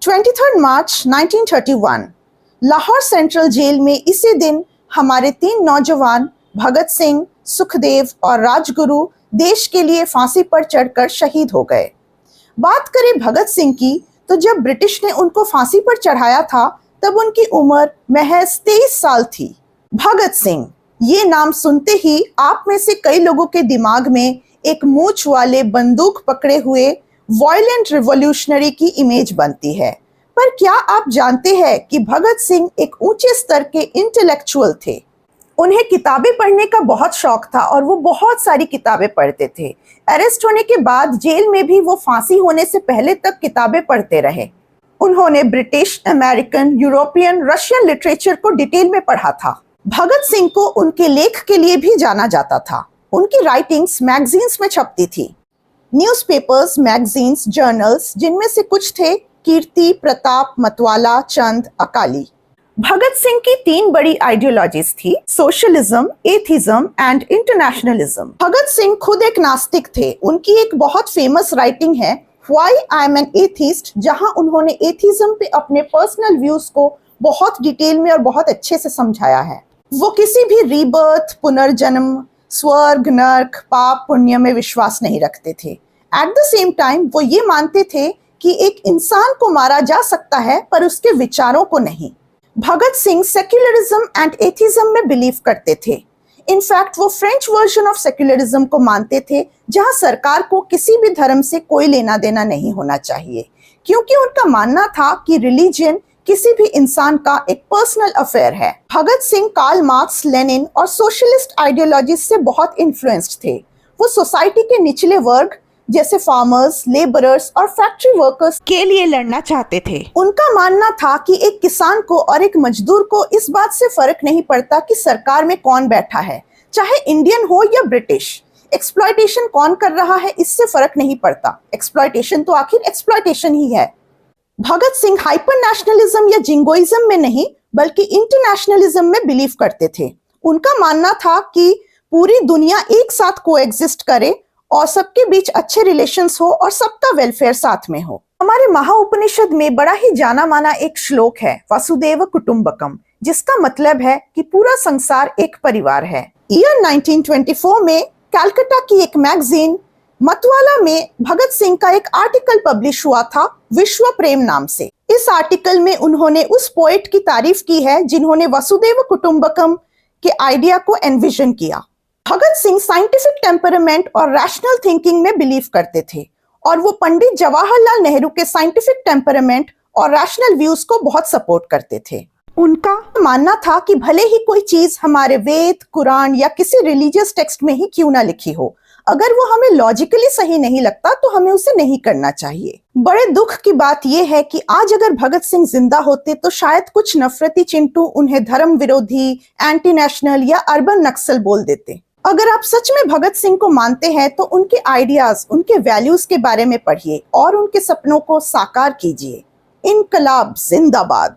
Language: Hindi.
23 मार्च 1931 लाहौर सेंट्रल जेल में इसी दिन हमारे 3 नौजवान भगत सिंह, सुखदेव और राजगुरु देश के लिए फांसी पर चढ़कर शहीद हो गए। बात करें भगत सिंह की तो जब ब्रिटिश ने उनको फांसी पर चढ़ाया था तब उनकी उम्र महज 23 साल थी। भगत सिंह ये नाम सुनते ही आप में से कई लोगों के दिमाग में एक मूंछ वाले बंदूक पकड़े हुए वायलेंट रिवॉल्यूशनरी की इमेज बनती है। पर क्या आप जानते हैं कि भगत सिंह एक ऊंचे स्तर के इंटेलेक्चुअल थे। उन्हें किताबें पढ़ने का बहुत शौक था और वो बहुत सारी किताबें पढ़ते थे। अरेस्ट होने के बाद जेल में भी वो फांसी होने से पहले तक किताबें पढ़ते रहे। उन्होंने British, American, European, Russian literature को डिटेल में पढ़ा था। भगत सिंह को उनके लेख के लिए भी जाना जाता था। उनकी राइटिंग्स मैगजीन्स में छपती थी, न्यूज़पेपर्स, मैगजीन्स, जर्नल्स, जिनमें से कुछ थे कीर्ति, प्रताप, मतवाला, चंद, अकाली। भगत सिंह की 3 बड़ी आइडियोलॉजीज थी, socialism, atheism and internationalism. Bhagat Singh खुद एक नास्तिक थे। उनकी एक बहुत फेमस राइटिंग है why I am an atheist, जहां उन्होंने एथिज्म पे अपने पर्सनल व्यूज को बहुत डिटेल में और बहुत अच्छे से समझाया है। वो किसी भी रीबर्थ, पुनर्जन्म, स्वर्ग, नर्क, पाप, पुण्य में विश्वास नहीं रखते थे। एट द सेम टाइम वो ये मानते थे कि एक इंसान को मारा जा सकता है पर उसके विचारों को नहीं। Bhagat Singh secularism and atheism में बिलीव करते थे। इनफैक्ट वो फ्रेंच वर्जन ऑफ सेक्युलरिज्म को मानते थे, जहां सरकार को किसी भी धर्म से कोई लेना देना नहीं होना चाहिए, क्योंकि उनका मानना था कि रिलीजन किसी भी इंसान का एक पर्सनल अफेयर है। Bhagat Singh Karl Marx, Lenin और सोशलिस्ट आइडियोलॉजी से बहुत इन्फ्लुएंस्ड थे। वो सोसाइटी के निचले वर्ग जैसे फार्मर्स, लेबरर्स और फैक्ट्री वर्कर्स के लिए लड़ना चाहते थे। उनका मानना था कि एक किसान को और एक मजदूर को इस बात से फर्क नहीं पड़ता कि सरकार में कौन बैठा है, चाहे इंडियन हो या ब्रिटिश। एक्सप्लॉयटेशन कौन कर रहा है इससे फर्क नहीं पड़ता। एक्सप्लॉयटेशन तो आखिर एक्सप्लॉयटेशन ही है। भगत सिंह हाइपर नेशनलिज्म या जिंगोइज्म में नहीं बल्कि इंटरनेशनलिज्म में बिलीव करते थे। उनका मानना था कि पूरी दुनिया एक साथ कोएग्जिस्ट करे और सबके बीच अच्छे रिलेशंस हो और सबका वेलफेयर साथ में हो। हमारे महाउपनिषद में बड़ा ही जाना माना एक श्लोक है, वसुदेव कुटुंबकम, जिसका मतलब है कि पूरा संसार एक परिवार है। ईयर 1924 में कलकत्ता की एक मैगजीन मतवाला में भगत सिंह का एक आर्टिकल पब्लिश हुआ था विश्व प्रेम नाम से। इस आर्टिकल में उन्होंने उस पोएट की तारीफ की है जिन्होंने वसुदेव कुटुंबकम के आइडिया को एनविजन किया। भगत सिंह साइंटिफिक टेम्परामेंट और रैशनल थिंकिंग में बिलीव करते थे और वो पंडित जवाहरलाल नेहरू के साइंटिफिक टेम्परामेंट और रैशनल व्यूज को बहुत सपोर्ट करते थे। उनका मानना था कि भले ही कोई चीज हमारे वेद, कुरान या किसी रिलीजियस टेक्स्ट में ही क्यों ना लिखी हो, अगर वो हमें लॉजिकली सही नहीं लगता तो हमें उसे नहीं करना चाहिए। बड़े दुख की बात यह है कि आज अगर भगत सिंह जिंदा होते तो शायद कुछ नफरती चिंटू उन्हें धर्म विरोधी, एंटी नेशनल या अर्बन नक्सल बोल देते। अगर आप सच में भगत सिंह को मानते हैं तो उनके आइडियाज, उनके वैल्यूज के बारे में पढ़िए और उनके सपनों को साकार कीजिए। इनकलाब जिंदाबाद।